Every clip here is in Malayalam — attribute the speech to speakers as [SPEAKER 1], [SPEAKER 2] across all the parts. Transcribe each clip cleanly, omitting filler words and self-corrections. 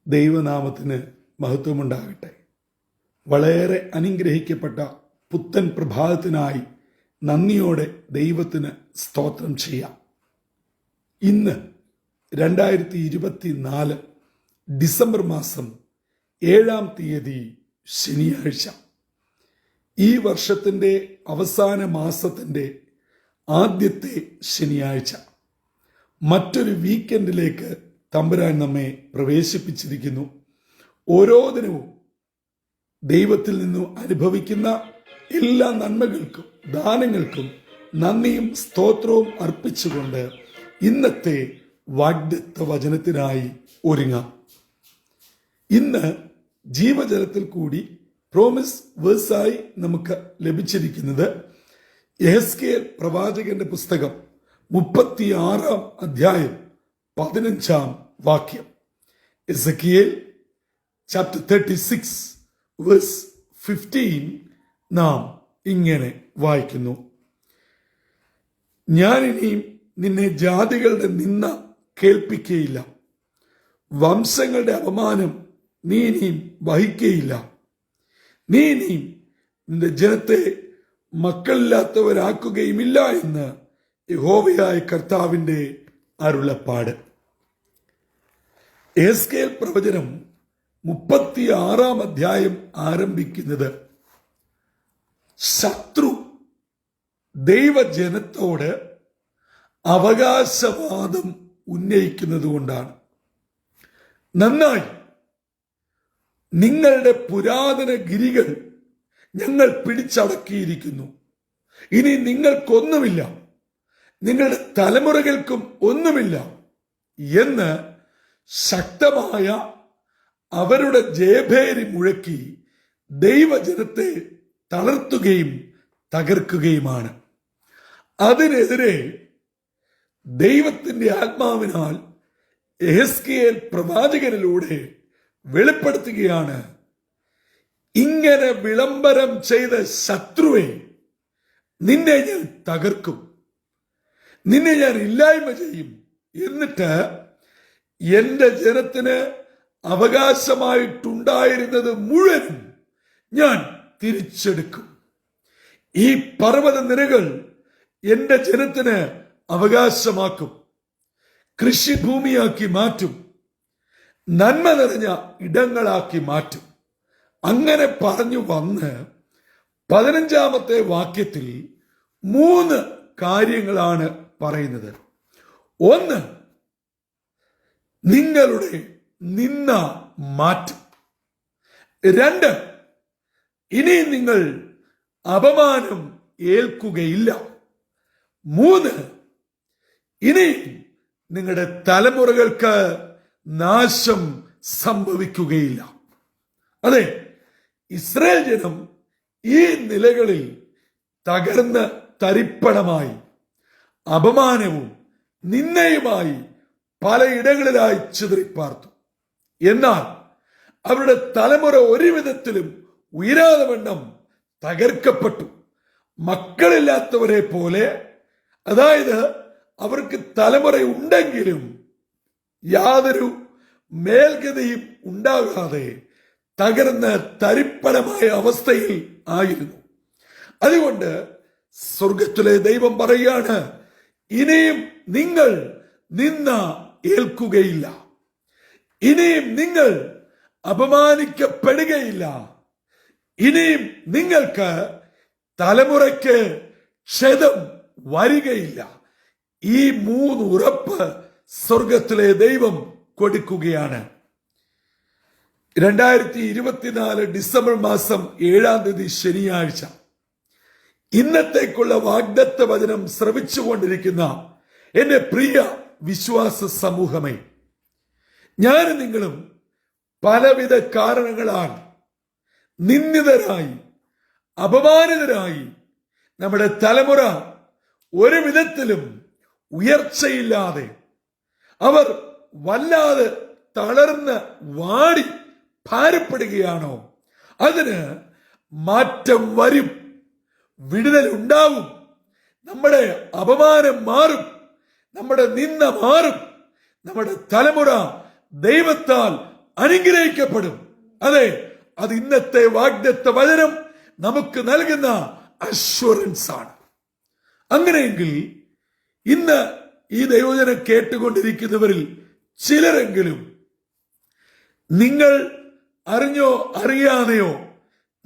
[SPEAKER 1] ദൈവനാമത്തിന് മഹത്വമുണ്ടാകട്ടെ. വളരെ അനുഗ്രഹിക്കപ്പെട്ട പുത്തൻ പ്രഭാതത്തിനായി നന്ദിയോടെ ദൈവത്തിന് സ്തോത്രം ചെയ്യാം. ഇന്ന് 2024 ഡിസംബർ മാസം 7-ാം തീയതി ശനിയാഴ്ച. ഈ വർഷത്തിൻ്റെ അവസാന മാസത്തിൻ്റെ ആദ്യത്തെ ശനിയാഴ്ച. മറ്റൊരു വീക്കെൻഡിലേക്ക് തമ്പുരാൻ നമ്മെ പ്രവേശിപ്പിച്ചിരിക്കുന്നു. ഓരോ ദിനവും ദൈവത്തിൽ നിന്നും അനുഭവിക്കുന്ന എല്ലാ നന്മകൾക്കും ദാനങ്ങൾക്കും നന്ദിയും സ്തോത്രവും അർപ്പിച്ചുകൊണ്ട് ഇന്നത്തെ വാഗ്ദത്ത വചനത്തിനായി ഒരുങ്ങാം. ഇന്ന് ജീവജലത്തിൽ കൂടി പ്രോമിസ് വേഴ്സായി നമുക്ക് ലഭിച്ചിരിക്കുന്നത് യെഹെസ്കേൽ പ്രവാചകന്റെ പുസ്തകം 36-ാം അധ്യായം 15-ാം വാക്യം. എസെക്കിയേൽ ചാപ്റ്റർ 36 വേഴ്സ് 15 നാം ഇങ്ങനെ വായിക്കുന്നു: ഞാനിനിയും നിന്നെ ജാതികളുടെ നിന്ന കേൾപ്പിക്കുകയില്ല, വംശങ്ങളുടെ അപമാനം നീ ഇനിയും വഹിക്കുകയില്ല, നീ ഇനിയും നിന്റെ ജനത്തെ മക്കളില്ലാത്തവരാക്കുകയുമില്ല എന്ന് യഹോവയായ കർത്താവിന്റെ അരുളപ്പാട്. യെഹെസ്കേൽ പ്രവചനം 36-ാം അധ്യായം ആരംഭിക്കുന്നത് ശത്രു ദൈവജനത്തോട് അവകാശവാദം ഉന്നയിക്കുന്നത് കൊണ്ടാണ്. നന്നായി, നിങ്ങളുടെ പുരാതന ഗിരികൾ ഞങ്ങൾ പിടിച്ചടക്കിയിരിക്കുന്നു, ഇനി നിങ്ങൾക്കൊന്നുമില്ല, നിങ്ങളുടെ തലമുറകൾക്കും ഒന്നുമില്ല എന്ന് ശക്തമായ അവരുടെ ജയഭേരി മുഴക്കി ദൈവജനത്തെ തളർത്തുകയും തകർക്കുകയുമാണ്. അതിനെതിരെ ദൈവത്തിന്റെ ആത്മാവിനാൽ യെഹെസ്കേൽ പ്രവാചകനിലൂടെ വെളിപ്പെടുത്തുകയാണ്: ഇങ്ങനെ വിളംബരം ചെയ്ത ശത്രുവെ, നിന്നെ ഞാൻ തകർക്കും, നിന്നെ ഞാൻ ഇല്ലായ്മ ചെയ്യും, എന്നിട്ട് എന്റെ ജനത്തിന് അവകാശമായിട്ടുണ്ടായിരുന്നത് മുഴുവനും ഞാൻ തിരിച്ചെടുക്കും. ഈ പർവ്വത നിരകൾ എന്റെ ജനത്തിന് അവകാശമാക്കും, കൃഷിഭൂമിയാക്കി മാറ്റും, നന്മ നിറഞ്ഞ ഇടങ്ങളാക്കി മാറ്റും. അങ്ങനെ പറഞ്ഞു വന്ന് 15-ാമത്തെ വാക്യത്തിൽ 3 കാര്യങ്ങളാണ് പറയുന്നത്. 1, നിങ്ങളുടെ നിന്ന മാറ്റും. 2, ഇനി നിങ്ങൾ അപമാനം ഏൽക്കുകയില്ല. 3, ഇനി നിങ്ങളുടെ തലമുറകൾക്ക് നാശം സംഭവിക്കുകയില്ല. അതെ, ഇസ്രായേൽ ജനം ഈ നിലകളിൽ തകർന്ന് തരിപ്പണമായി, അപമാനവും നിന്നയുമായി പലയിടങ്ങളിലായി ചിതറിപ്പാർത്തു. എന്നാൽ അവരുടെ തലമുറ ഒരു വിധത്തിലും ഉയരാതെ വണ്ണം തകർക്കപ്പെട്ടു. മക്കളില്ലാത്തവരെ പോലെ, അതായത് അവർക്ക് തലമുറ ഉണ്ടെങ്കിലും യാതൊരു മേൽഗതിയും ഉണ്ടാകാതെ തകർന്ന് തരിപ്പണമായ അവസ്ഥയിൽ ആയിരുന്നു. അതുകൊണ്ട് സ്വർഗത്തിലെ ദൈവം പറയുകയാണ്: ഇനിയും നിങ്ങൾ നിന്ന ഏൽക്കുകയില്ല, ഇനിയും നിങ്ങൾ അപമാനിക്കപ്പെടുകയില്ല, ഇനിയും നിങ്ങൾക്ക് തലമുറയ്ക്ക് ക്ഷതം വരികയില്ല. ഈ 3 ഉറപ്പ് സ്വർഗത്തിലെ ദൈവം കൊടുക്കുകയാണ്. 2024 ഡിസംബർ മാസം 7-ാം തീയതി ശനിയാഴ്ച. ഇന്നത്തേക്കുള്ള വാഗ്ദത്ത വചനം ശ്രവിച്ചുകൊണ്ടിരിക്കുന്ന എന്റെ പ്രിയ വിശ്വാസ സമൂഹമേ, ഞാനും നിങ്ങളും പലവിധ കാരണങ്ങളാൽ നിന്ദിതരായി, അപമാനിതരായി, നമ്മുടെ തലമുറ ഒരു വിധത്തിലും ഉയർച്ചയില്ലാതെ, അവർ വല്ലാതെ തളർന്ന് വാടി ഭാരപ്പെടുകയാണോ? അതിന് മാറ്റം വരും, വിടുതൽ ഉണ്ടാവും. നമ്മുടെ അപമാനം മാറും, നമ്മുടെ നിന്ന മാറും, നമ്മുടെ തലമുറ ദൈവത്താൽ അനുഗ്രഹിക്കപ്പെടും. അതെ, അത് ഇന്നത്തെ വാഗ്ദത്ത വചനം നമുക്ക് നൽകുന്ന അഷ്വറൻസ് ആണ്. അങ്ങനെയെങ്കിൽ ഇന്ന് ഈ ദൈവവചനം കേട്ടുകൊണ്ടിരിക്കുന്നവരിൽ ചിലരെങ്കിലും നിങ്ങൾ അറിഞ്ഞോ അറിയാതെയോ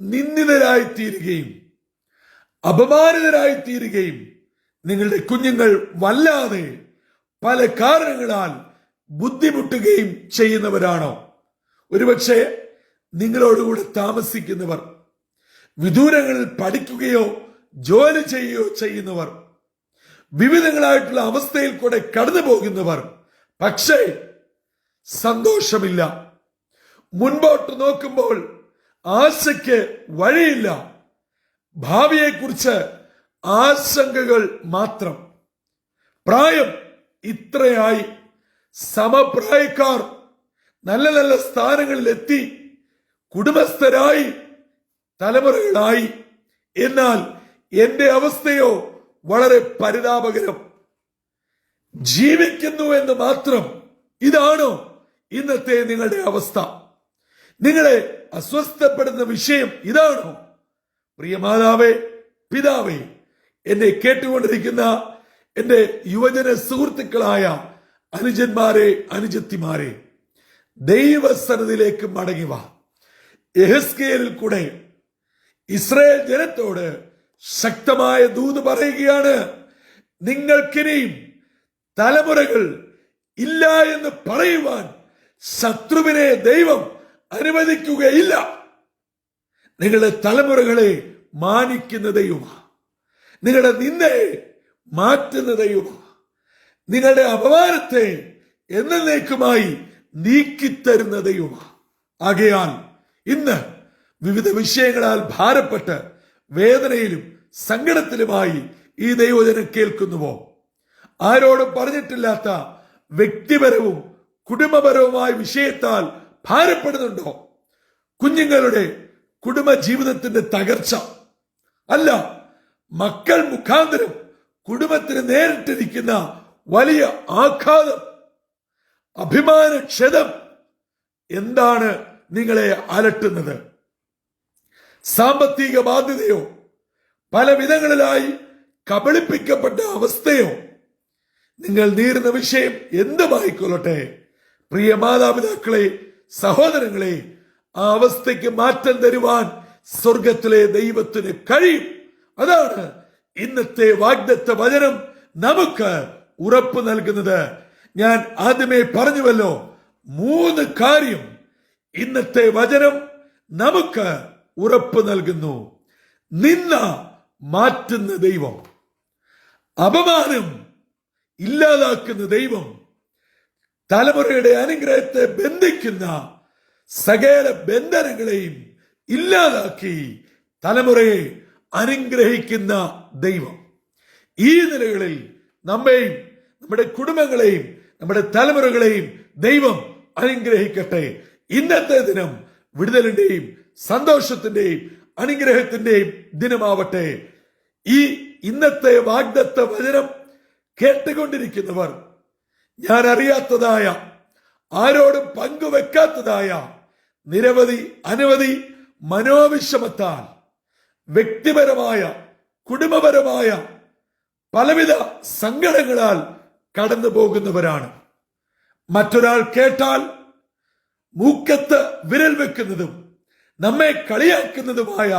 [SPEAKER 1] നിന്ദിതരായിത്തീരുകയും അപമാനിതരായിത്തീരുകയും നിങ്ങളുടെ കുഞ്ഞുങ്ങൾ വല്ലാതെ പല കാരണങ്ങളാൽ ബുദ്ധിമുട്ടുകയും ചെയ്യുന്നവരാണോ? ഒരുപക്ഷെ നിങ്ങളോടുകൂടെ താമസിക്കുന്നവർ, വിദൂരങ്ങളിൽ പഠിക്കുകയോ ജോലി ചെയ്യുകയോ ചെയ്യുന്നവർ, വിവിധങ്ങളായിട്ടുള്ള അവസ്ഥയിൽ കൂടെ കടന്നു പോകുന്നവർ, പക്ഷേ സന്തോഷമില്ല. മുൻപോട്ട് നോക്കുമ്പോൾ ആശയ്ക്ക് വഴിയില്ല. ഭാവിയെക്കുറിച്ച് ആശങ്കകൾ മാത്രം. പ്രായം ഇത്രയായി, സമപ്രായക്കാർ നല്ല നല്ല സ്ഥാനങ്ങളിൽ എത്തി, കുടുംബസ്ഥരായി, തലമുറകളായി. എന്നാൽ എന്റെ അവസ്ഥയോ വളരെ പരിതാപകരം. ജീവിക്കുന്നു എന്ന് മാത്രം. ഇതാണോ ഇന്നത്തെ നിങ്ങളുടെ അവസ്ഥ? നിങ്ങളെ അസ്വസ്ഥപ്പെടുന്ന വിഷയം ഇതാണോ? പ്രിയ മാതാവേ, പിതാവേ, എന്നെ കേട്ടുകൊണ്ടിരിക്കുന്ന എന്റെ യുവജന സുഹൃത്തുക്കളായ അനുജന്മാരെ, അനുജത്തിമാരെ, ദൈവസന്നിധിയിലേക്ക് മടങ്ങിവ. യെഹെസ്കേലിൽ കൂടെ ഇസ്രായേൽ ജനത്തോട് ശക്തമായ ദൂത് പറയുകയാണ്. നിങ്ങൾക്കിനിയും തലമുറകൾ ഇല്ല എന്ന് പറയുവാൻ ശത്രുവിനെ ദൈവം അനുവദിക്കുകയില്ല. നിങ്ങളുടെ തലമുറകളെ മാനിക്കുന്ന ദൈവമാണ്. നിങ്ങളുടെ നിന്ദയെ മാറ്റുന്ന ദൈവമാണ്. നിങ്ങളുടെ അപമാനത്തെ എന്നേക്കുമായി നീക്കിത്തരുന്ന ദൈവമാണ്. ആകയാൽ ഇന്ന് വിവിധ വിഷയങ്ങളാൽ ഭാരപ്പെട്ട് വേദനയിലും സങ്കടത്തിലുമായി ഈ ദൈവവചനം കേൾക്കുന്നുവോ? ആരോടും പറഞ്ഞിട്ടില്ലാത്ത വ്യക്തിപരവും കുടുംബപരവുമായ വിഷയത്താൽ ഭാരപ്പെടുന്നുണ്ടോ? കുഞ്ഞുങ്ങളുടെ കുടുംബ ജീവിതത്തിന്റെ തകർച്ച അല്ല, മക്കൾ മുഖാന്തരം കുടുംബത്തിന് നേരിട്ടിരിക്കുന്ന വലിയ ആഘാതം, അഭിമാനക്ഷതം എന്താണ് നിങ്ങളെ അലട്ടുന്നത്? സാമ്പത്തിക ബാധ്യതയോ, പല വിധങ്ങളിലായി കബളിപ്പിക്കപ്പെട്ട അവസ്ഥയോ, നിങ്ങൾ നേരിടുന്ന വിഷയം എന്തുമായിക്കൊള്ളട്ടെ, പ്രിയ മാതാപിതാക്കളെ, സഹോദരങ്ങളെ, ആ അവസ്ഥയ്ക്ക് മാറ്റം തരുവാൻ സ്വർഗത്തിലെ ദൈവത്തിന് കഴിയും. അതാണ് ഇന്നത്തെ വാഗ്ദത്ത വചനം നമുക്ക് ഉറപ്പ് നൽകുന്നത്. ഞാൻ ആദ്യമേ പറഞ്ഞുവല്ലോ, 3 കാര്യം ഇന്നത്തെ വചനം നമുക്ക് ഉറപ്പ് നൽകുന്നു. നിന്ന മാറ്റുന്ന ദൈവം, അപമാനം ഇല്ലാതാക്കുന്ന ദൈവം, തലമുറയുടെ അനുഗ്രഹത്തെ ബന്ധിക്കുന്ന സകല ബന്ധനങ്ങളെയും ഇല്ലാതാക്കി തലമുറയെ അനുഗ്രഹിക്കുന്ന ദൈവം. ഈ നിലകളിൽ നമ്മെയും നമ്മുടെ കുടുംബങ്ങളെയും നമ്മുടെ തലമുറകളെയും ദൈവം അനുഗ്രഹിക്കട്ടെ. ഇന്നത്തെ ദിനം വിടുതലിന്റെയും സന്തോഷത്തിന്റെയും അനുഗ്രഹത്തിന്റെയും ദിനമാവട്ടെ. ഈ ഇന്നത്തെ വാഗ്ദത്ത വചനം കേട്ടുകൊണ്ടിരിക്കുന്നവർ, ഞാൻ അറിയാത്തതായ, ആരോടും പങ്കുവെക്കാത്തതായ നിരവധി അനവധി മനോവിഷമത്താൽ, വ്യക്തിപരമായ കുടുംബപരമായ പലവിധ സങ്കടങ്ങളാൽ കടന്നു പോകുന്നവരാണ്. മറ്റൊരാൾ കേട്ടാൽ മൂക്കത്ത് വിരൽ വെക്കുന്നതും നമ്മെ കളിയാക്കുന്നതുമായ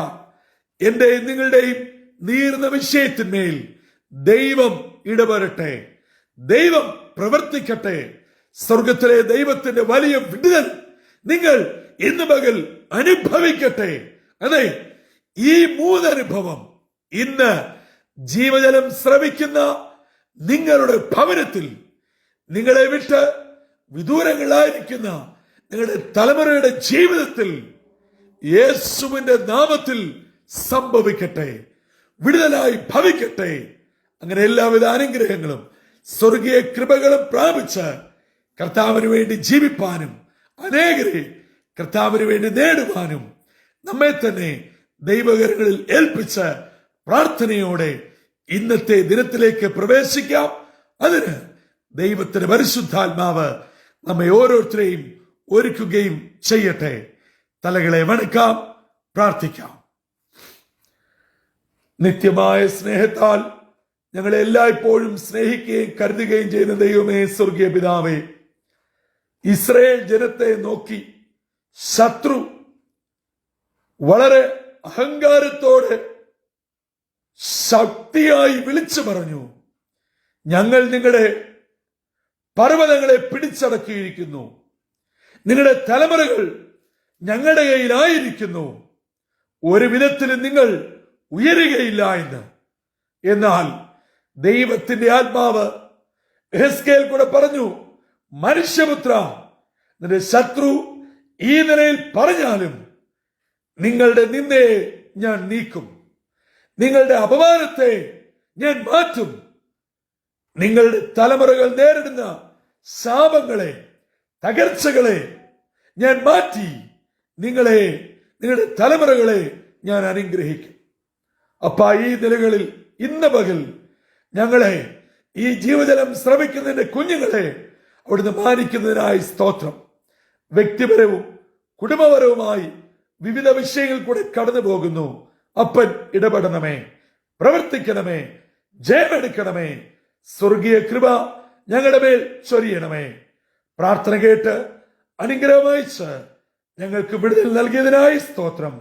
[SPEAKER 1] എന്റെയും നിങ്ങളുടെയും നീറുന്ന വിഷയത്തിന്മേൽ ദൈവം ഇടപെടട്ടെ, ദൈവം പ്രവർത്തിക്കട്ടെ. സ്വർഗത്തിലെ ദൈവത്തിന്റെ വലിയ വിടുതൽ നിങ്ങൾ ഇന്ന് പകൽ അനുഭവിക്കട്ടെ. അതെ, ഈ 3 അനുഭവം ഇന്ന് ജീവജലം സ്രവിക്കുന്ന നിങ്ങളുടെ ഭവനത്തിൽ, നിങ്ങളെ വിട്ട് വിദൂരങ്ങളായിരിക്കുന്ന നിങ്ങളുടെ തലമുറയുടെ ജീവിതത്തിൽ യേശുവിന്റെ നാമത്തിൽ സംഭവിക്കട്ടെ, വിടുതലായി ഭവിക്കട്ടെ. അങ്ങനെ എല്ലാവിധ അനുഗ്രഹങ്ങളും സ്വർഗീയ കൃപകളും പ്രാപിച്ച് കർത്താവിന് വേണ്ടി ജീവിപ്പാനും അനേകരെ കർത്താവിന് വേണ്ടി നേടുവാനും നമ്മെ തന്നെ ദൈവകരങ്ങളിൽ ഏൽപ്പിച്ച് പ്രാർത്ഥനയോടെ ഇന്നത്തെ ദിനത്തിലേക്ക് പ്രവേശിക്കാം. അതിന് ദൈവത്തിന്റെ പരിശുദ്ധാത്മാവ് നമ്മെ ഓരോരുത്തരെയും ഒരുക്കുകയും ചെയ്യട്ടെ. തലകളെ വണക്കാം, പ്രാർത്ഥിക്കാം. നിത്യമായ സ്നേഹത്താൽ ഞങ്ങളെ എല്ലായ്പ്പോഴും സ്നേഹിക്കുകയും കരുതുകയും ചെയ്യുന്ന ദൈവമേ, സ്വർഗീയ പിതാവേ, ഇസ്രായേൽ ജനത്തെ നോക്കി ശത്രു വളരെ അഹങ്കാരത്തോടെ ശക്തിയായി വിളിച്ചു പറഞ്ഞു, ഞങ്ങൾ നിങ്ങളുടെ പർവ്വതങ്ങളെ പിടിച്ചടക്കിയിരിക്കുന്നു, നിങ്ങളുടെ തലമുറകൾ ഞങ്ങളുടെ കയ്യിലായിരിക്കുന്നു, ഒരു വിധത്തിലും നിങ്ങൾ ഉയരുകയില്ല എന്ന്. എന്നാൽ ദൈവത്തിന്റെ ആത്മാവ് എഹെസ്കേൽ കൂടെ പറഞ്ഞു, മനുഷ്യപുത്ര, നിന്റെ ശത്രു ഈ നിലയിൽ പറഞ്ഞാലും നിങ്ങളുടെ നിന്ദയെ ഞാൻ നീക്കും, നിങ്ങളുടെ അപമാനത്തെ ഞാൻ മാറ്റും, നിങ്ങളുടെ തലമുറകൾ നേരിടുന്ന ശാപങ്ങളെ, തകർച്ചകളെ ഞാൻ മാറ്റി നിങ്ങളുടെ തലമുറകളെ ഞാൻ അനുഗ്രഹിക്കും. അപ്പാ, ഈ നിലകളിൽ ഇന്ന് പകൽ ഞങ്ങളെ, ഈ ജീവജലം ശ്രമിക്കുന്നതിന്റെ കുഞ്ഞുങ്ങളെ അവിടുന്ന് മാനിക്കുന്നതിനായി സ്തോത്രം. വ്യക്തിപരവും കുടുംബപരവുമായി വിവിധ വിഷയങ്ങൾ കൂടെ കടന്നു പോകുന്നു. അപ്പൻ ഇടപെടണമേ, പ്രവർത്തിക്കണമേ, ജയമെടുക്കണമേ. സ്വർഗീയ കൃപ ഞങ്ങളുടെ മേൽ ചൊരിയണമേ. പ്രാർത്ഥന കേട്ട് അനുഗ്രഹമയച്ച് ഞങ്ങൾക്ക് വിടുതൽ നൽകിയതിനായി സ്തോത്രം.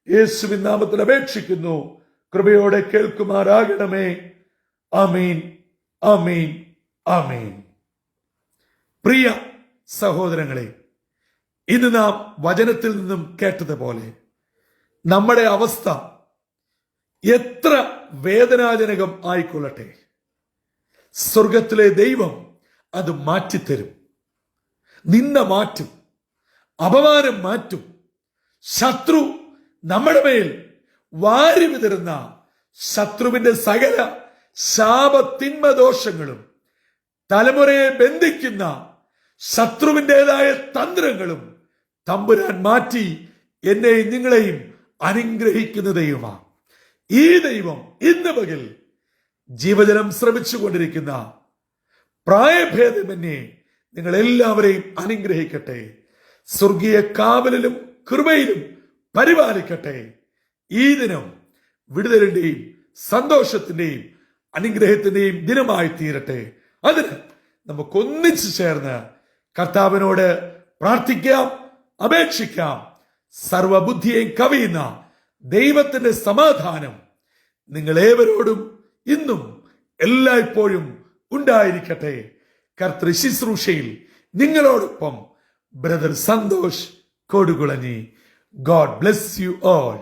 [SPEAKER 1] യേശുവിൻ നാമത്തിൽ അപേക്ഷിക്കുന്നു, കൃപയോടെ കേൾക്കുമാറാകണമേ. ആമീൻ, ആമീൻ, ആമീൻ. പ്രിയ സഹോദരങ്ങളെ, ഇന്ന് നാം വചനത്തിൽ നിന്നും കേട്ടതുപോലെ നമ്മുടെ അവസ്ഥ എത്ര വേദനാജനകം ആയിക്കൊള്ളട്ടെ, സ്വർഗത്തിലെ ദൈവം അത് മാറ്റിത്തരും. നിന്ന മാറ്റും, അപമാനം മാറ്റും. ശത്രു നമ്മുടെ മേൽ വാരി വിതറുന്ന ശത്രുവിന്റെ സകല ശാപത്തിന്മദോഷങ്ങളും, തലമുറയെ ബന്ധിക്കുന്ന ശത്രുവിൻ്റെതായ തന്ത്രങ്ങളും തമ്പുരാൻ മാറ്റി എന്നെയും നിങ്ങളെയും അനുഗ്രഹിക്കുന്ന ദൈവമാണ്. ഈ ദൈവം ഇന്ന് പകൽ ജീവജലം ശ്രമിച്ചുകൊണ്ടിരിക്കുന്ന പ്രായഭേദമന്യേ നിങ്ങൾ എല്ലാവരെയും അനുഗ്രഹിക്കട്ടെ. സ്വർഗീയ കാവലിലും കൃപയിലും പരിപാലിക്കട്ടെ. ഈ ദിനം വിടുതലിന്റെയും സന്തോഷത്തിന്റെയും അനുഗ്രഹത്തിന്റെയും ദിനമായി തീരട്ടെ. അതിന് നമുക്കൊന്നിച്ചു ചേർന്ന് കർത്താവിനോട് പ്രാർത്ഥിക്കാം, അപേക്ഷിക്കാം. സർവബുദ്ധിയെയും കവിയുന്ന ദൈവത്തിന്റെ സമാധാനം നിങ്ങളേവരോടും ഇന്നും എല്ലായ്പ്പോഴും ഉണ്ടായിരിക്കട്ടെ. കർത്തൃ ശുശ്രൂഷയിൽ നിങ്ങളോടൊപ്പം brother Santhosh Kodukulanji. God bless you all.